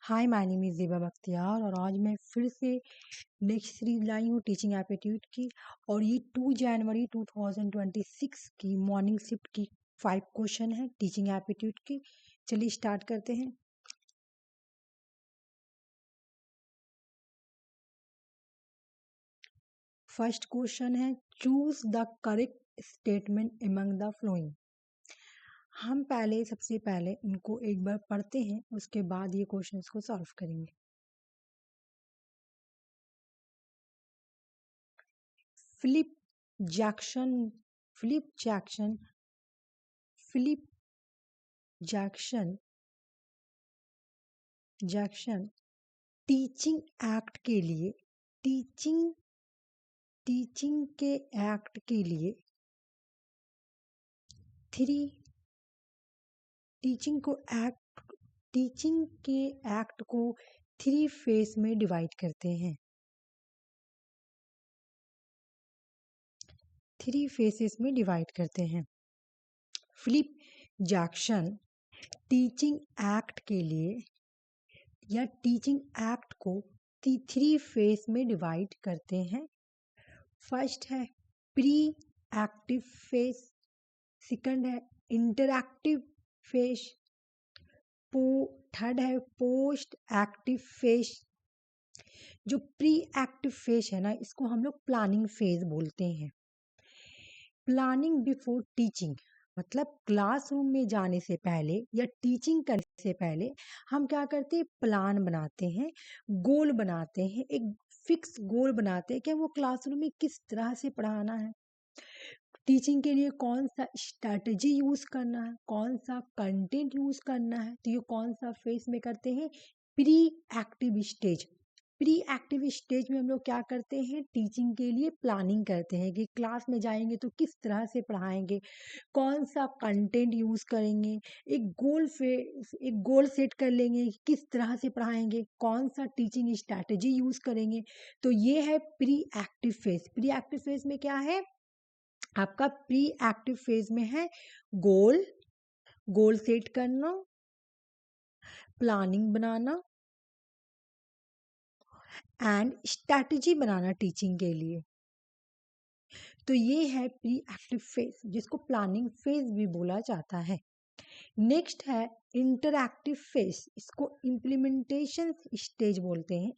Hi my name is Zeba Bakhtiyar और आज मैं फिर से नेक्स्ट सीरीज लाई हूँ टीचिंग एप्टीट्यूड की। और ये 2 जनवरी 2026 की मॉर्निंग शिफ्ट की 5 क्वेश्चन है टीचिंग एप्टीट्यूड की। चलिए स्टार्ट करते हैं। फर्स्ट क्वेश्चन है, choose the correct statement among the flowing. हम सबसे पहले इनको एक बार पढ़ते हैं, उसके बाद ये क्वेश्चंस को सॉल्व करेंगे। Philip Jackson Philip Jackson Philip Jackson teaching act के लिए टीचिंग के एक्ट के लिए थ्री टीचिंग के एक्ट को 3 फेज में डिवाइड करते हैं। 3 फेसेस में डिवाइड करते हैं। फिलिप जैक्सन टीचिंग एक्ट के लिए या टीचिंग एक्ट को 3 फेज में डिवाइड करते हैं। फर्स्ट है प्री एक्टिव फेज, सेकंड है इंटरएक्टिव फेज, थर्ड है पोस्ट एक्टिव फेज। जो प्री एक्टिव फेज है ना, इसको हम लोग प्लानिंग फेज बोलते हैं। प्लानिंग बिफोर टीचिंग मतलब क्लासरूम में जाने से पहले या टीचिंग करने से पहले हम क्या करते हैं, प्लान बनाते हैं, गोल बनाते हैं, एक फिक्स गोल बनाते हैं कि वो क्लासरूम में किस तरह से पढ़ाना है, टीचिंग के लिए कौन सा स्ट्रैटेजी यूज करना है, कौन सा कंटेंट यूज करना है। तो ये कौन सा फेज में करते हैं, pre active stage. Pre active stage में हम लोग क्या करते हैं, टीचिंग के लिए प्लानिंग करते हैं कि क्लास में जाएंगे तो किस तरह से पढ़ाएंगे, कौन सा कंटेंट यूज करेंगे, एक गोल सेट कर लेंगे कि किस तरह से पढ़ाएंगे, कौन सा टीचिंग स्ट्रैटेजी यूज करेंगे। तो ये है pre active phase. Pre active phase में क्या है आपका, प्री एक्टिव फेज में है गोल सेट करना, planning banana and strategy banana teaching के लिए। तो ये है प्री एक्टिव फेज, जिसको प्लानिंग फेज भी बोला जाता है। नेक्स्ट है इंटरएक्टिव फेज, इसको इम्प्लीमेंटेशन स्टेज बोलते हैं।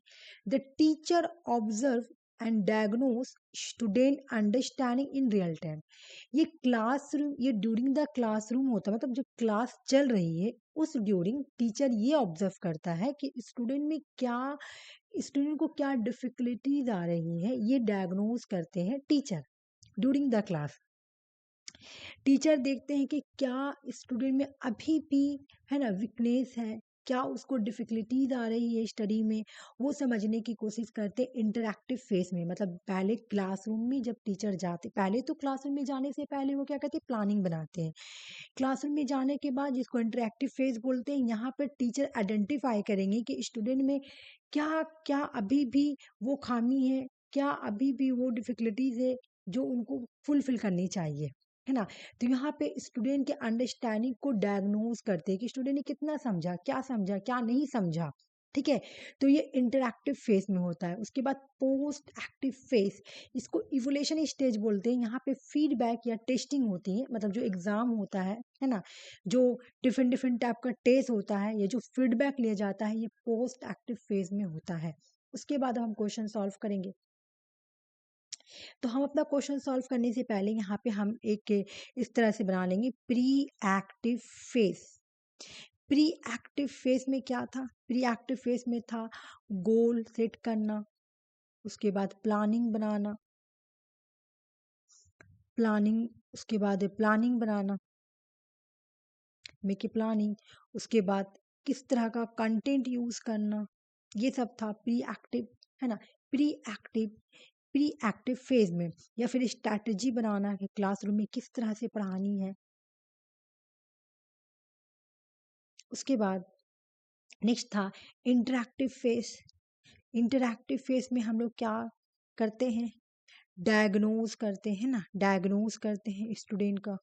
The teacher observe and diagnose student understanding in real time. ये ड्यूरिंग द क्लासरूम होता है, मतलब जो क्लास चल रही है उस ड्यूरिंग टीचर ये ऑब्जर्व करता है कि स्टूडेंट को क्या डिफिकल्टीज आ रही है, ये डायग्नोस करते हैं teacher during the class. Teacher देखते हैं कि क्या स्टूडेंट में अभी भी है ना वीकनेस है, क्या उसको डिफिकल्टीज आ रही है स्टडी में, वो समझने की कोशिश करते हैं इंटरएक्टिव फेज में। मतलब पहले क्लासरूम में जब टीचर जाते, पहले तो क्लासरूम में जाने से पहले वो क्या करते हैं, प्लानिंग बनाते हैं। क्लासरूम में जाने के बाद, जिसको इंटरएक्टिव फेज बोलते हैं, यहाँ पर टीचर आइडेंटिफाई करेंगे कि स्टूडेंट में क्या क्या अभी भी वो खामी है, क्या अभी भी वो डिफिकल्टीज है जो उनको फुलफिल करनी चाहिए, है ना। तो यहाँ पे स्टूडेंट के अंडरस्टैंडिंग को डायग्नोज करते हैं कि स्टूडेंट ने कितना समझा क्या नहीं समझा। ठीक है, तो ये इंटरएक्टिव फेज में होता है। उसके बाद पोस्ट एक्टिव फेज, इसको इवोल्यूशन स्टेज बोलते हैं। यहाँ पे फीडबैक या टेस्टिंग होती है, मतलब जो एग्जाम होता है ना, जो डिफरेंट डिफरेंट टाइप का टेस्ट होता है, ये जो फीडबैक लिया जाता है, ये पोस्ट एक्टिव फेज में होता है। उसके बाद हम क्वेश्चन सॉल्व करेंगे। तो हम अपना क्वेश्चन सॉल्व करने से पहले यहाँ पे हम एक इस तरह से बना लेंगे, pre active phase. Pre active phase में क्या था, प्री एक्टिव फेज में था गोल सेट करना, उसके बाद प्लानिंग बनाना, उसके बाद planning banana, make a planning, उसके बाद किस तरह का कंटेंट यूज करना, ये सब था प्री एक्टिव, है ना। Pre active pre active phase में, या फिर स्ट्रैटेजी बनाना कि क्लासरूम में किस तरह से पढ़ानी है। उसके बाद नेक्स्ट था इंटरएक्टिव फेज। इंटरएक्टिव फेज में हम लोग क्या करते हैं, डायग्नोज करते हैं ना, डायग्नोज करते हैं स्टूडेंट का,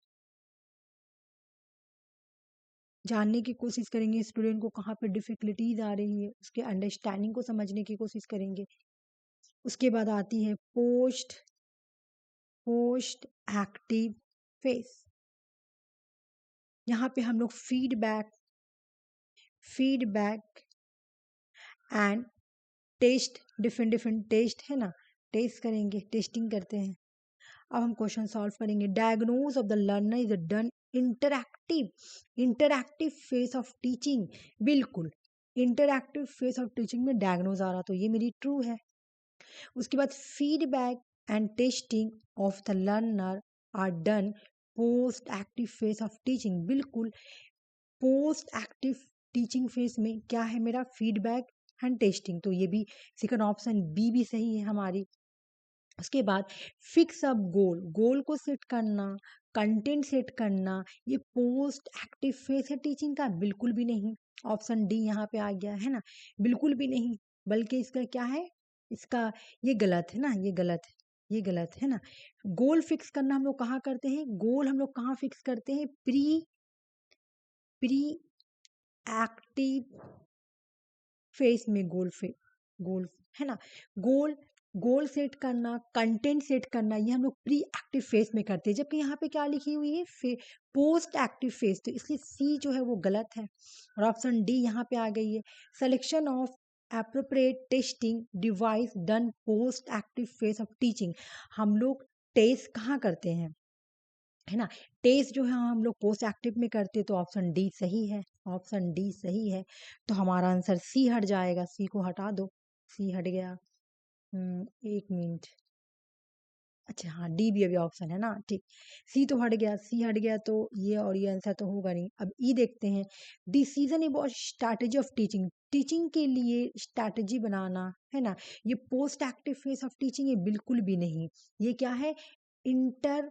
जानने की कोशिश करेंगे स्टूडेंट को कहाँ पे डिफिकल्टीज आ रही है, उसके अंडरस्टैंडिंग को समझने की कोशिश करेंगे। उसके बाद आती है पोस्ट एक्टिव फेस। यहाँ पे हम लोग feedback and test, different different test है ना, टेस्ट करेंगे, टेस्टिंग करते हैं। अब हम क्वेश्चन सॉल्व करेंगे। Diagnose of the learner is done interactive phase of teaching. बिल्कुल, इंटरैक्टिव फेस ऑफ टीचिंग में डायग्नोज आ रहा, तो ये मेरी ट्रू है। उसके बाद feedback and testing of the learner are done post active phase of teaching. बिल्कुल, पोस्ट एक्टिव टीचिंग फेस में क्या है मेरा, फीडबैक एंड टेस्टिंग, तो ये भी सेकंड ऑप्शन बी भी सही है हमारी। उसके बाद फिक्स अप गोल को सेट करना, कंटेंट सेट करना, ये पोस्ट एक्टिव फेस है टीचिंग का? बिल्कुल भी नहीं। ऑप्शन डी यहाँ पे आ गया है ना, बिल्कुल भी नहीं, बल्कि इसका क्या है, इसका ये गलत है ना, ये गलत है ना। गोल फिक्स करना हम लोग कहाँ करते हैं, गोल हम लोग कहाँ फिक्स करते हैं, प्री एक्टिव फेस में। गोल है ना, गोल गोल सेट करना, कंटेंट सेट करना, ये हम लोग प्री एक्टिव फेस में करते हैं, जबकि यहाँ पे क्या लिखी हुई है, पोस्ट एक्टिव फेस, तो इसलिए सी जो है वो गलत है और ऑप्शन डी यहाँ पे आ गई है। Selection of appropriate testing device done post active phase of teaching. हम लोग टेस्ट कहाँ करते हैं, है ना, टेस्ट जो है हम लोग पोस्ट एक्टिव में करते, तो ऑप्शन डी सही है, ऑप्शन डी सही है। तो हमारा आंसर सी हट जाएगा, सी को हटा दो, सी हट गया। एक मिनट, अच्छा हाँ, डी भी अभी ऑप्शन है ना, ठीक। सी तो हट गया, सी हट गया, तो ये और ये आंसर तो होगा नहीं। अब ई देखते हैं। Decision about strategy of teaching, teaching के लिए स्ट्रैटेजी बनाना, है ना, ये post active phase of teaching है? बिल्कुल भी नहीं। ये क्या है, इंटर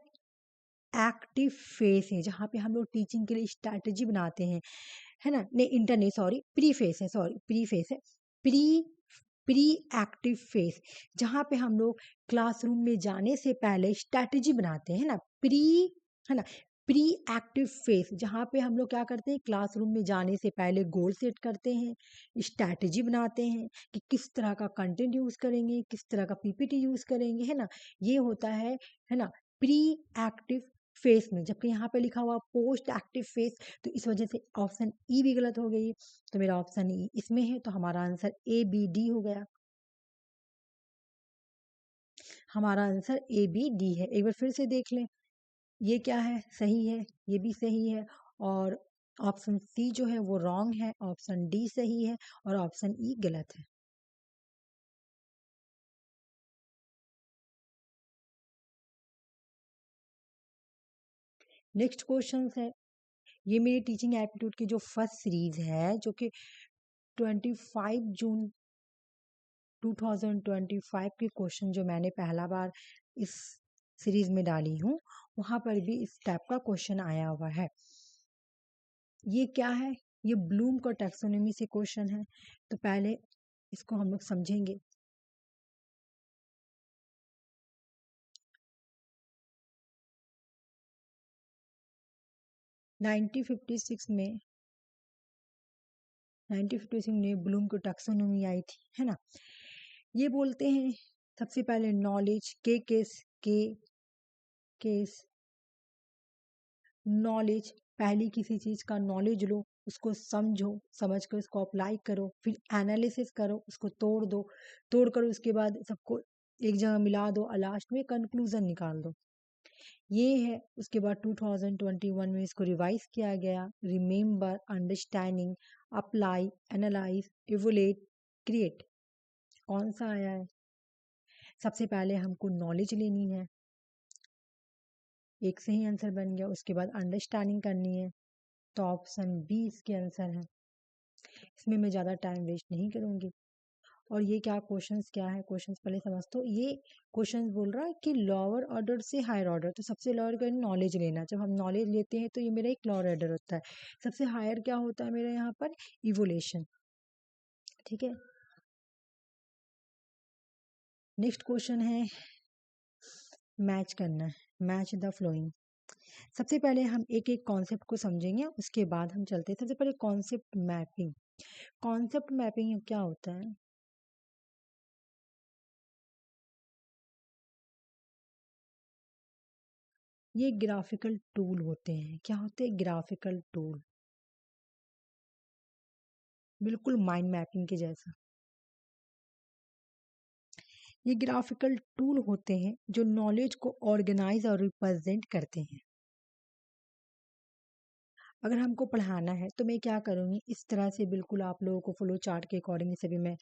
एक्टिव फेस है, जहाँ पे हम लोग टीचिंग के लिए स्ट्रैटेजी बनाते हैं, है ना, नहीं इंटर नहीं, सॉरी प्री फेस है, सॉरी प्री फेस है, प्री प्री एक्टिव फेस, जहाँ पे हम लोग क्लासरूम में जाने से पहले स्ट्रैटेजी बनाते हैं ना, है ना, प्री एक्टिव फेस, जहाँ पे हम लोग क्या करते हैं, क्लासरूम में जाने से पहले गोल सेट करते हैं, स्ट्रैटेजी बनाते हैं कि किस तरह का कंटेंट यूज करेंगे, किस तरह का पीपीटी यूज करेंगे, है ना, ये होता है ना, प्री एक्टिव फेस में। जबकि यहाँ पे लिखा हुआ पोस्ट एक्टिव फेस, तो इस वजह से ऑप्शन ई भी गलत हो गई, तो मेरा ऑप्शन ई इसमें है, तो हमारा आंसर ए बी डी हो गया। हमारा आंसर ए बी डी है। एक बार फिर से देख लें, ये क्या है, सही है, ये भी सही है, और ऑप्शन सी जो है वो रॉन्ग है, ऑप्शन डी सही है और ऑप्शन ई गलत है। नेक्स्ट क्वेश्चन है, ये मेरी टीचिंग एप्टीट्यूड की जो फर्स्ट सीरीज है, जो कि 25 जून 2025 के क्वेश्चन जो मैंने पहला बार इस सीरीज में डाली हूँ, वहां पर भी इस टाइप का क्वेश्चन आया हुआ है। ये क्या है, ये ब्लूम का टैक्सोनॉमी से क्वेश्चन है, तो पहले इसको हम लोग समझेंगे। नाइनटीन फिफ्टी सिक्स में ब्लूम की टैक्सोनॉमी आई थी, है ना। ये बोलते हैं सबसे पहले नॉलेज के केस नॉलेज, पहली किसी चीज का नॉलेज लो, उसको समझो, समझ कर उसको अप्लाई करो, फिर एनालिसिस करो, उसको तोड़ कर उसके बाद सबको एक जगह मिला दो और लास्ट में कंक्लूजन निकाल दो, ये है। उसके बाद 2021 में इसको रिवाइज किया गया, remember, understanding, apply, analyse, evaluate, create. कौन सा आया है, सबसे पहले हमको नॉलेज लेनी है, एक सही आंसर बन गया। उसके बाद अंडरस्टैंडिंग करनी है, तो ऑप्शन बी इसके आंसर है। इसमें मैं ज़्यादा टाइम वेस्ट नहीं करूँगी। और ये क्या क्वेश्चंस, क्या है क्वेश्चंस पहले समझ, तो ये क्वेश्चंस बोल रहा है कि लोअर ऑर्डर से हायर ऑर्डर, तो सबसे लोअर का नॉलेज लेना, जब हम नॉलेज लेते हैं तो ये मेरा एक लोअर ऑर्डर होता है। सबसे हायर क्या होता है मेरा यहाँ पर, इवोल्यूशन, ठीक है। नेक्स्ट क्वेश्चन है, मैच करना है, मैच द फ्लोइंग। सबसे पहले हम एक एक कॉन्सेप्ट को समझेंगे, उसके बाद हम चलते हैं। सबसे पहले कॉन्सेप्ट मैपिंग। कॉन्सेप्ट मैपिंग क्या होता है? ये ग्राफिकल टूल होते हैं। क्या होते हैं? ग्राफिकल टूल, बिल्कुल माइंड मैपिंग के जैसा। ये ग्राफिकल टूल होते हैं जो नॉलेज को ऑर्गेनाइज और रिप्रेजेंट करते हैं। अगर हमको पढ़ाना है तो मैं क्या करूँगी, इस तरह से बिल्कुल आप लोगों को फ्लो चार्ट के अकॉर्डिंग से भी मैं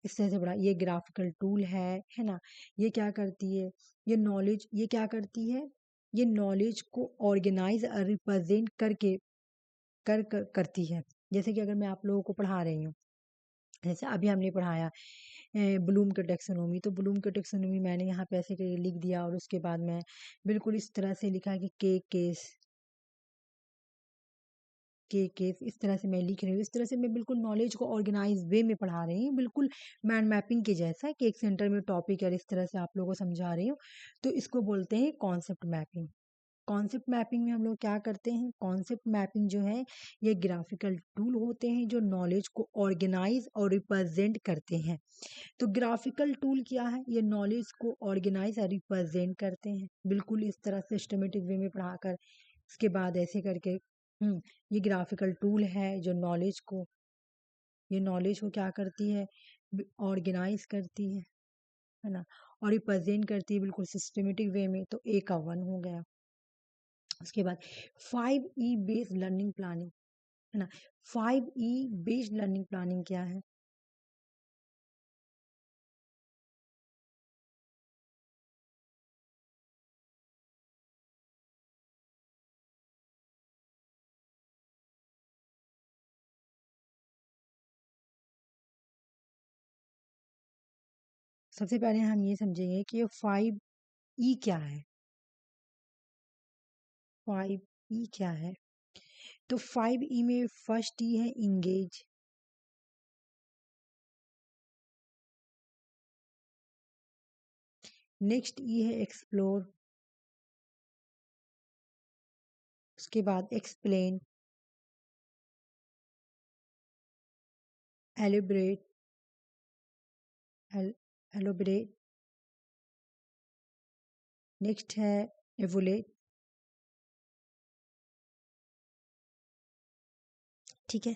इस तरह से पढ़ा। ये ग्राफिकल टूल है ना। ये क्या करती है? ये क्या करती है? ये नॉलेज को ऑर्गेनाइज और रिप्रेजेंट करके करती है। जैसे कि अगर मैं आप लोगों को पढ़ा रही हूँ, जैसे अभी हमने पढ़ाया ब्लूम के टैक्सोनॉमी, तो ब्लूम के टैक्सोनॉमी मैंने यहाँ पे ऐसे करके लिख दिया और उसके बाद मैं बिल्कुल इस तरह से लिखा कि केस इस तरह से मैं लिख रही हूँ। इस तरह से मैं बिल्कुल नॉलेज को ऑर्गेनाइज वे में पढ़ा रही हूँ, बिल्कुल माइंड मैपिंग के जैसा कि एक सेंटर में टॉपिक है, इस तरह से आप लोगों को समझा रही हूँ। तो इसको बोलते हैं कॉन्सेप्ट मैपिंग। कॉन्सेप्ट मैपिंग में हम लोग क्या करते हैं? कॉन्सेप्ट मैपिंग जो है ये ग्राफिकल टूल होते हैं जो नॉलेज को ऑर्गेनाइज और रिप्रेजेंट करते हैं। तो ग्राफिकल टूल क्या है? ये नॉलेज को ऑर्गेनाइज और रिप्रेजेंट करते हैं, बिल्कुल इस तरह सिस्टमेटिक वे में पढ़ाकर। इसके बाद ऐसे करके ये ग्राफिकल टूल है जो नॉलेज को क्या करती है? ऑर्गेनाइज करती है ना, और रिप्रेजेंट करती है बिल्कुल सिस्टमेटिक वे में। तो ए का 1 हो गया। उसके बाद 5E बेस्ड लर्निंग प्लानिंग, है ना। 5E बेस्ड लर्निंग प्लानिंग क्या है? सबसे पहले हम ये समझेंगे कि 5E क्या है। 5E क्या है? तो 5E में फर्स्ट ई है इंगेज, नेक्स्ट ई है एक्सप्लोर, उसके बाद एक्सप्लेन, एलिब्रेट, एलोबरेट, नेक्स्ट है एवोलेट। ठीक है।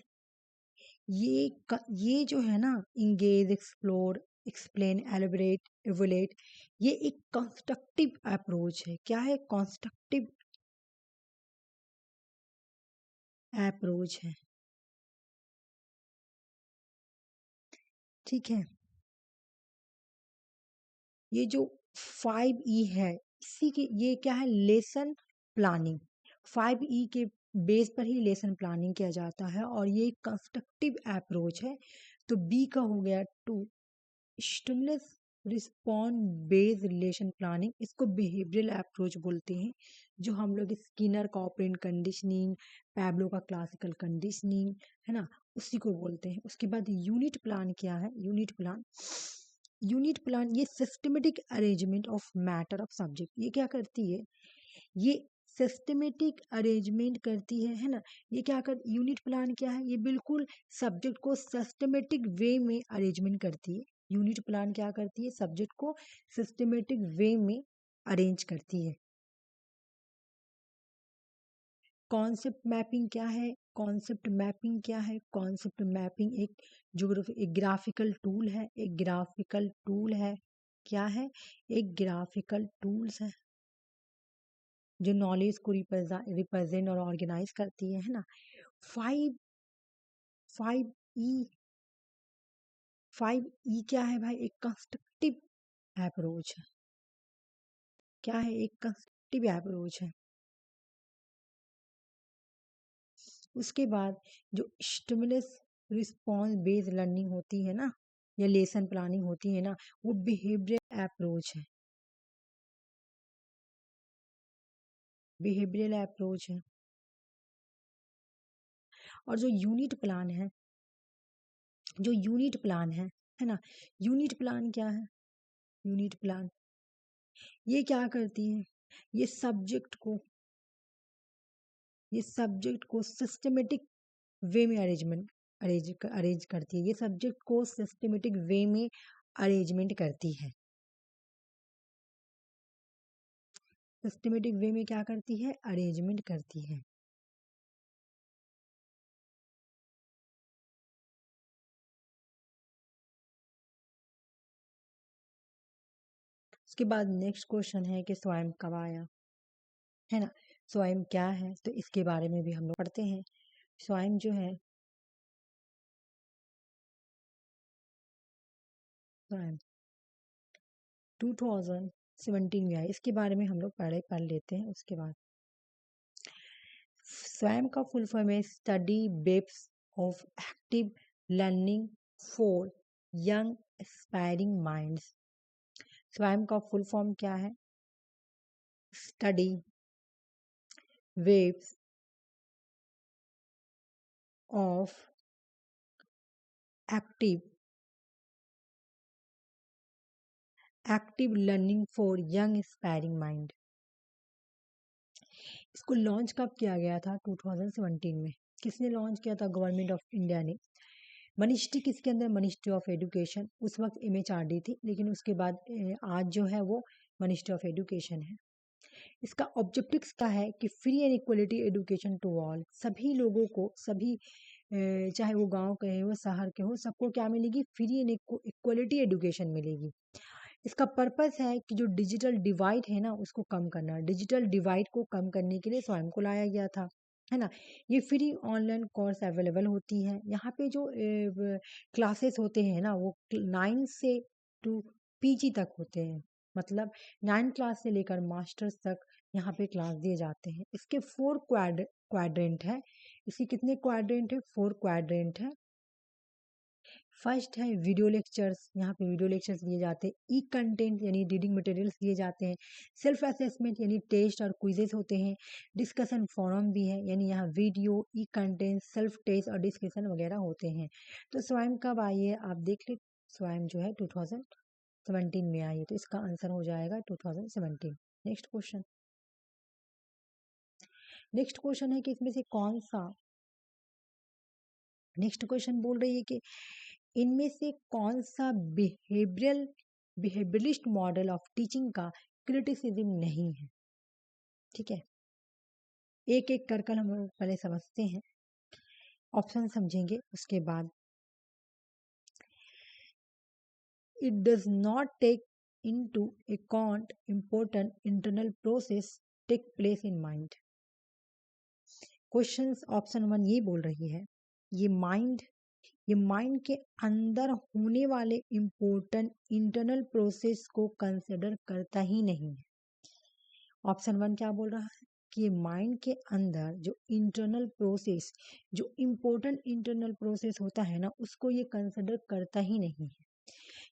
ये जो है ना, इंगेज, एक्सप्लोर, एक्सप्लेन, एलिब्रेट, एवोलेट, ये एक कंस्ट्रक्टिव अप्रोच है। क्या है? कंस्ट्रक्टिव अप्रोच है। ठीक है। ये जो 5E है, इसी के ये क्या है? Lesson planning. 5E के बेस पर ही लेसन प्लानिंग किया जाता है और ये कंस्ट्रक्टिव अप्रोच है। तो बी का हो गया 2, stimulus respond based relation planning. इसको बिहेवियरल अप्रोच बोलते हैं, जो हम लोग स्किनर का ऑपरेंट कंडीशनिंग, पैब्लो का क्लासिकल कंडीशनिंग, है ना, उसी को बोलते हैं। उसके बाद यूनिट प्लान क्या है? यूनिट प्लान ये systematic arrangement of matter of subject. ये क्या करती है? ये सिस्टमेटिक अरेंजमेंट करती है ना। ये क्या कर यूनिट प्लान क्या है? ये बिल्कुल सब्जेक्ट को सिस्टमेटिक वे में अरेंजमेंट करती है। यूनिट प्लान क्या करती है? सब्जेक्ट को सिस्टमेटिक वे में अरेंज करती है। कॉन्सेप्ट मैपिंग क्या है? कॉन्सेप्ट मैपिंग क्या है? कॉन्सेप्ट मैपिंग एक ग्राफिकल टूल है। एक ग्राफिकल टूल है। क्या है? एक ग्राफिकल टूल्स है जो नॉलेज को रिप्रेजेंट और ऑर्गेनाइज करती है ना। 5 5E 5E क्या है भाई? एक कंस्ट्रक्टिव अप्रोच है। क्या है? एक कंस्ट्रक्टिव अप्रोच है। उसके बाद जो स्टिमुलस रिस्पॉन्स बेस्ड लर्निंग होती है ना, या लेसन प्लानिंग होती है ना, वो बिहेवियरल अप्रोच है। बिहेवियरल अप्रोच है। और जो यूनिट प्लान है ना, यूनिट प्लान क्या है? यूनिट प्लान ये क्या करती है? ये सब्जेक्ट को ये सब्जेक्ट को सिस्टमेटिक वे में अरेंज करती है। ये सब्जेक्ट को सिस्टमेटिक वे में अरेंजमेंट करती है। सिस्टमेटिक वे में क्या करती है? अरेंजमेंट करती है। उसके बाद नेक्स्ट क्वेश्चन है कि स्वयं कब आया, है ना। स्वयं क्या है, तो इसके बारे में भी हम लोग पढ़ते हैं। स्वयं जो है, स्वयं 2017 में आया। इसके बारे में हम लोग पढ़ लेते हैं। उसके बाद स्वयं का फुल फॉर्म है study based of active learning for young aspiring minds. स्वयं का फुल फॉर्म क्या है? Study waves of active learning for young aspiring mind. इसको लॉन्च कब किया गया था? 2017 में। किसने लॉन्च किया था? गवर्नमेंट ऑफ इंडिया ने। मिनिस्ट्री किसके अंदर? Ministry of education. उस वक्त एमएचआरडी थी, लेकिन उसके बाद आज जो है वो मिनिस्ट्री ऑफ एजुकेशन है। इसका ऑब्जेक्टिव्स क्या है कि free and equality education to all. सभी लोगों को, सभी चाहे वो गांव के हो, शहर के हो, सबको क्या मिलेगी? फ्री एंड इक्वलिटी एजुकेशन मिलेगी। इसका पर्पस है कि जो डिजिटल डिवाइड है ना, उसको कम करना। डिजिटल डिवाइड को कम करने के लिए स्वयं को लाया गया था, है ना। ये फ्री ऑनलाइन कोर्स अवेलेबल होती है। यहाँ पे जो क्लासेस होते हैं ना, वो 9 से टू पीजी तक होते हैं। मतलब 9 क्लास से लेकर मास्टर्स तक यहाँ पे क्लास दिए जाते हैं। इसके 4 क्वाड्रेंट है। इसके कितने क्वाड्रेंट है? 4 क्वाड्रेंट है। फर्स्ट है वीडियो लेक्चर्स। यहाँ पे वीडियो लेक्चर्स दिए जाते हैं। ई कंटेंट यानी रीडिंग मटेरियल्स दिए जाते हैं। सेल्फ असेसमेंट यानी टेस्ट और क्विजेस होते हैं। डिस्कशन फोरम भी है, यानी यहाँ वीडियो, ई कंटेंट, सेल्फ टेस्ट और डिस्कशन वगैरह होते हैं। तो स्वयं कब आई है आप देख ले। स्वयं जो है 2017 में आई है, तो इसका आंसर हो जाएगा 2017। Next question. नेक्स्ट क्वेश्चन है कि इसमें से कौन सा, नेक्स्ट क्वेश्चन बोल रही है कि इनमें से कौन सा बिहेवियरलिस्ट मॉडल ऑफ टीचिंग का क्रिटिसिज्म नहीं है। ठीक है, एक एक कर हम लोग पहले समझते हैं, ऑप्शन समझेंगे, उसके बाद it does not take into account important internal process take place in mind. Questions option 1 ये बोल रही है, ये माइंड के अंदर होने वाले इम्पोर्टेंट इंटरनल प्रोसेस को कंसिडर करता ही नहीं है। ऑप्शन 1 क्या बोल रहा है कि माइंड के अंदर जो इंटरनल प्रोसेस, जो इम्पोर्टेंट इंटरनल प्रोसेस होता है ना, उसको ये कंसिडर करता ही नहीं है।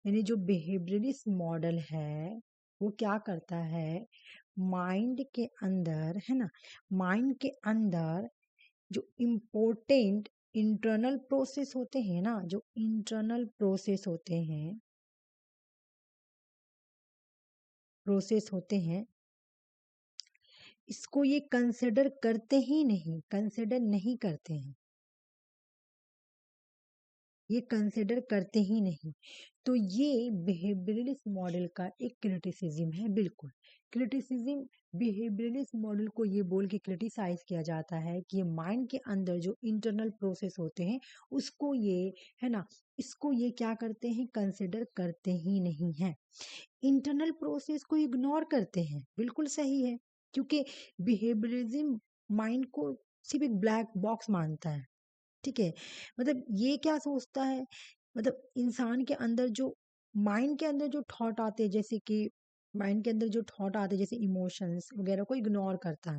यानी जो बिहेवियरिस्ट मॉडल है वो क्या करता है, माइंड के अंदर, है ना, माइंड के अंदर जो इम्पोर्टेंट इंटरनल प्रोसेस होते हैं ना, जो इंटरनल प्रोसेस होते हैं, इसको ये कंसिडर नहीं करते हैं, ये कंसिडर करते ही नहीं। तो ये बिहेवियरलिस्ट मॉडल का एक क्रिटिसिज्म है। बिल्कुल क्रिटिसिज्म, बिहेवियरलिस्ट मॉडल को ये बोल के क्रिटिसाइज किया जाता है कि ये माइंड के अंदर जो इंटरनल प्रोसेस होते हैं उसको ये, है ना, इसको ये क्या करते हैं, कंसिडर करते ही नहीं है, इंटरनल प्रोसेस को इग्नोर करते हैं। बिल्कुल सही है, क्योंकि बिहेवियरिज्म माइंड को सिर्फ एक ब्लैक बॉक्स मानता है। ठीक है, मतलब ये क्या सोचता है, मतलब इंसान के अंदर जो, माइंड के अंदर जो थॉट आते हैं, जैसे कि माइंड के अंदर जो थॉट आते हैं जैसे इमोशंस वगैरह को इग्नोर करता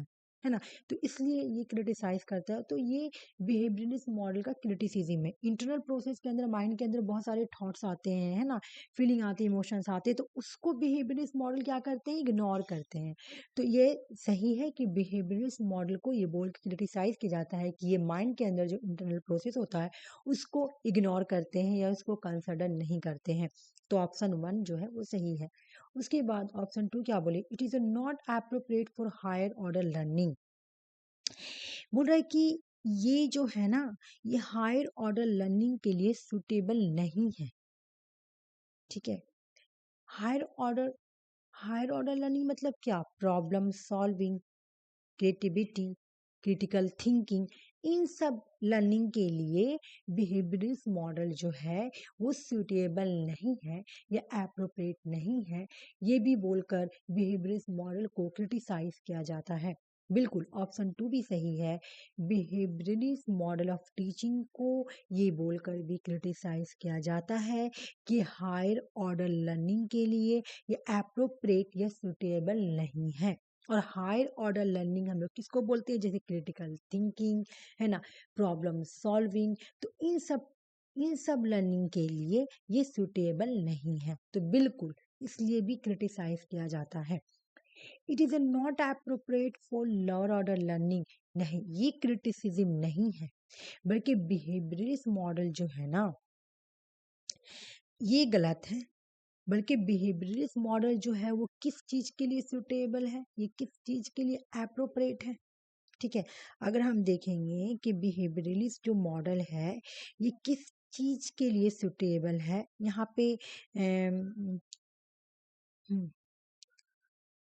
है ना। तो इसलिए ये क्रिटिसाइज करता है। तो ये बिहेवियरिस्ट मॉडल का क्रिटिसिज्म है। इंटरनल प्रोसेस के अंदर माइंड के अंदर बहुत सारे थॉट्स आते हैं, है ना, फीलिंग आती है, इमोशंस आते हैं, तो उसको बिहेवियरिस्ट मॉडल क्या करते हैं, इग्नोर करते हैं। तो ये सही है कि बिहेवियरिस्ट मॉडल को ये बोल के क्रिटिसाइज किया जाता है कि ये माइंड के अंदर जो इंटरनल प्रोसेस होता है उसको इग्नोर करते हैं या उसको कंसिडर नहीं करते हैं। तो ऑप्शन 1 जो है वो सही है। उसके बाद ऑप्शन 2 क्या बोले, it is not appropriate for higher order learning. बोल रहा है कि ये जो है ना, ये हायर ऑर्डर लर्निंग के लिए सुटेबल नहीं है। ठीक है, higher order higher order learning मतलब क्या? Problem solving, creativity, critical thinking, इन सब लर्निंग के लिए बिहेवियरिस्ट मॉडल जो है वो सूटेबल नहीं है या एप्रोप्रिएट नहीं है, ये भी बोलकर बिहेवियरिस्ट मॉडल को क्रिटिसाइज किया जाता है। बिल्कुल, ऑप्शन 2 भी सही है। बिहेवियरिस्ट मॉडल ऑफ टीचिंग को ये बोलकर भी क्रिटिसाइज किया जाता है कि हायर ऑर्डर लर्निंग के लिए ये एप्रोप्रिएट या सूटेबल नहीं है। और हायर ऑर्डर लर्निंग हम लोग किसको बोलते हैं? जैसे क्रिटिकल थिंकिंग, है ना, प्रॉब्लम सॉल्विंग, तो इन सब लर्निंग के लिए ये सूटेबल नहीं है, तो बिल्कुल इसलिए भी क्रिटिसाइज किया जाता है। It is not appropriate for lower order learning, नहीं, ये क्रिटिसिज्म नहीं है, बल्कि बिहेवियरिस्ट मॉडल जो है ना ये गलत है। बल्कि बिहेवियरिस्ट मॉडल जो है वो किस चीज के लिए सूटेबल है, ये किस चीज के लिए एप्रोप्रिएट है। ठीक है, अगर हम देखेंगे कि बिहेवियरलिस्ट जो मॉडल है ये किस चीज के लिए सूटेबल है, यहाँ पे हम्म,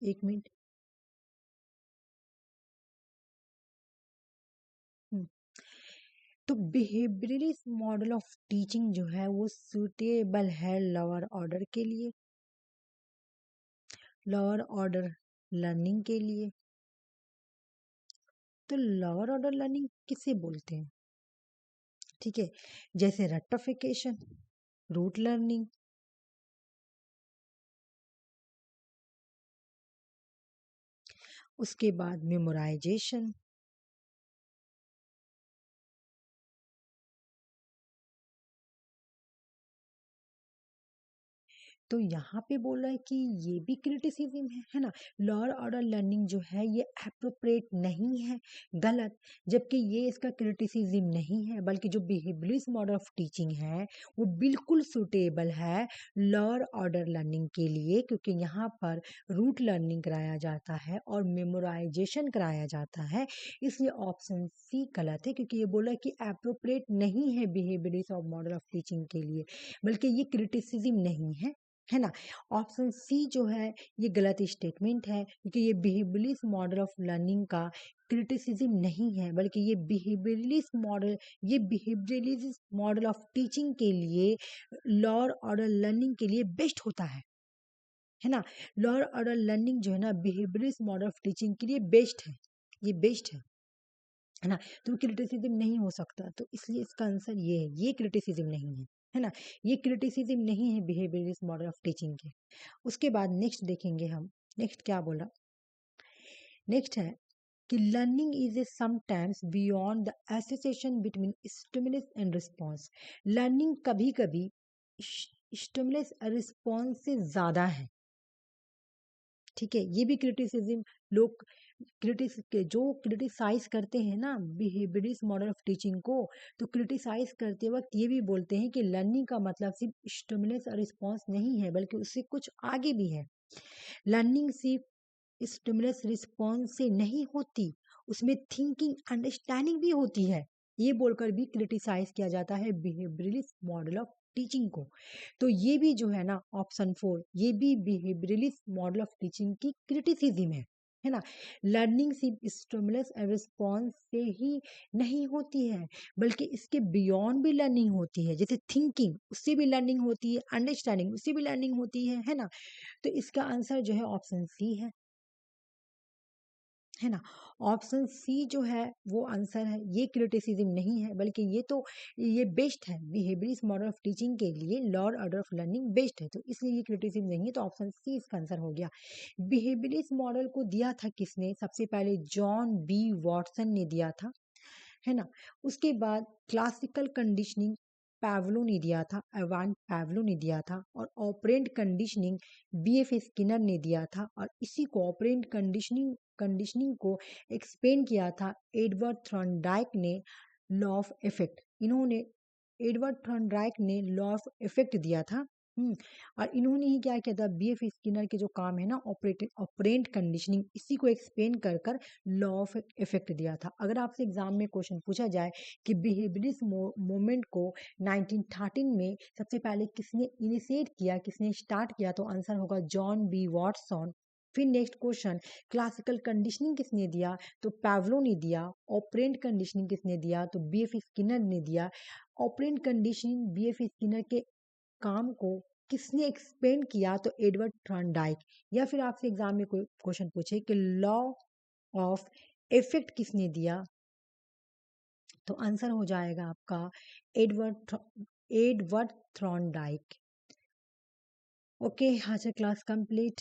एक मिनट। हम्म, तो बिहेवियरलिस्ट मॉडल ऑफ टीचिंग जो है वो सूटेबल है लोअर ऑर्डर के लिए, लोअर ऑर्डर लर्निंग के लिए। तो लोअर ऑर्डर लर्निंग किसे बोलते हैं? ठीक है, जैसे रेक्टिफिकेशन, रूट लर्निंग, उसके बाद मेमोराइजेशन। तो यहाँ पे बोल रहा है कि ये भी क्रिटिसिज्म है ना, लोअर ऑर्डर लर्निंग जो है ये अप्रोप्रिएट नहीं है, गलत। जबकि ये इसका क्रिटिसिज्म नहीं है, बल्कि जो बिहेवियरिस्ट मॉडल ऑफ टीचिंग है वो बिल्कुल सूटेबल है लोअर ऑर्डर लर्निंग के लिए, क्योंकि यहाँ पर रूट लर्निंग कराया जाता है और मेमोराइजेशन कराया जाता है। इसलिए ऑप्शन सी गलत है, क्योंकि ये बोला कि अप्रोप्रिएट नहीं है behaviourist of model of teaching के लिए, बल्कि ये क्रिटिसिज्म नहीं है ना। ऑप्शन सी जो है ये गलत स्टेटमेंट है, क्योंकि ये बिहेवियरिस्ट मॉडल ऑफ लर्निंग का क्रिटिसिज्म नहीं है, बल्कि ये बिहेवियरिस्ट मॉडल ऑफ टीचिंग के लिए लोअर ऑर्डर लर्निंग के लिए बेस्ट होता है ना। लोअर ऑर्डर लर्निंग जो है ना बिहेवियरिस्ट मॉडल ऑफ टीचिंग के लिए बेस्ट है, ये बेस्ट है ना। तो क्रिटिसिज्म नहीं हो सकता, तो इसलिए इसका आंसर ये है, ये क्रिटिसिज्म नहीं है ना, ये क्रिटिसिज्म नहीं है बिहेवियरिस्ट मॉडल ऑफ टीचिंग के। उसके बाद नेक्स्ट देखेंगे हम, नेक्स्ट क्या बोला। नेक्स्ट है कि learning is a sometimes beyond the association between stimulus and response. Learning कभी कभी स्टिमुलस और रिस्पॉन्स से ज़्यादा है। ठीक है, ये भी क्रिटिसिज्म लोग जो क्रिटिसाइज करते हैं ना बिहेवियरिस्ट मॉडल ऑफ टीचिंग को, तो क्रिटिसाइज करते वक्त ये भी बोलते हैं कि लर्निंग का मतलब सिर्फ स्टिमुलस और रिस्पॉन्स नहीं है, बल्कि उससे कुछ आगे भी है। लर्निंग सिर्फ स्टिमुलस रिस्पॉन्स से नहीं होती, उसमें थिंकिंग अंडरस्टैंडिंग भी होती है, ये बोलकर भी क्रिटिसाइज किया जाता है बिहेवियरिस्ट मॉडल ऑफ टीचिंग को। तो ये भी जो है ना ऑप्शन 4, ये भी बिहेवियरिस्ट मॉडल ऑफ टीचिंग की क्रिटिसिज्म है ना। लर्निंग सिर्फ स्टिमुलस और रिस्पॉन्स से ही नहीं होती है, बल्कि इसके बियॉन्ड भी लर्निंग होती है, जैसे थिंकिंग उससे भी लर्निंग होती है, अंडरस्टैंडिंग उससे भी लर्निंग होती है ना। तो इसका आंसर जो है ऑप्शन सी है ना। ऑप्शन सी जो है वो आंसर है, ये क्रिटिसिज्म नहीं है, बल्कि ये बेस्ट है बिहेवियरिस्ट मॉडल ऑफ टीचिंग के लिए, lower order of learning best है, तो इसलिए ये क्रिटिसिज्म नहीं है, तो ऑप्शन सी इसका आंसर हो गया। बिहेवियरिस्ट मॉडल को दिया था किसने? सबसे पहले जॉन बी वॉटसन ने दिया था, है ना। उसके बाद क्लासिकल कंडीशनिंग पैवलो ने दिया था, एवान पैवलो ने दिया था, और ऑपरेंट कंडीशनिंग बीएफ स्किनर ने दिया था, और इसी को ऑपरेंट कंडीशनिंग को एक्सप्लेन किया था एडवर्ड थॉर्नडाइक ने, लॉ ऑफ इफेक्ट। इन्होंने एडवर्ड थॉर्नडाइक ने लॉ ऑफ इफेक्ट दिया था, और इन्होंने ही क्या किया था, बीएफ स्किनर के जो काम है ना, ऑपरेंट कंडीशनिंग, इसी को एक्सप्लेन कर कर लॉ ऑफ इफेक्ट दिया था। अगर आपसे एग्जाम में क्वेश्चन पूछा जाए कि बिहेवियरिस्ट मूवमेंट को 1913 में सबसे पहले किसने इनिशिएट किया, किसने स्टार्ट किया, तो आंसर होगा जॉन बी वॉटसन। फिर नेक्स्ट क्वेश्चन, क्लासिकल कंडीशनिंग किसने दिया, तो पैवलो ने दिया। ऑपरेंट कंडीशनिंग किसने दिया, तो बीएफ स्किनर ने दिया। ऑपरेंट कंडीशनिंग बीएफ स्किनर के काम को किसने एक्सप्लेन किया, तो एडवर्ड थॉर्नडाइक। या फिर आपसे एग्जाम में कोई क्वेश्चन पूछे कि लॉ ऑफ इफेक्ट किसने दिया, तो आंसर हो जाएगा आपका एडवर्ड थॉर्नडाइक। ओके, आज क्लास कंप्लीट।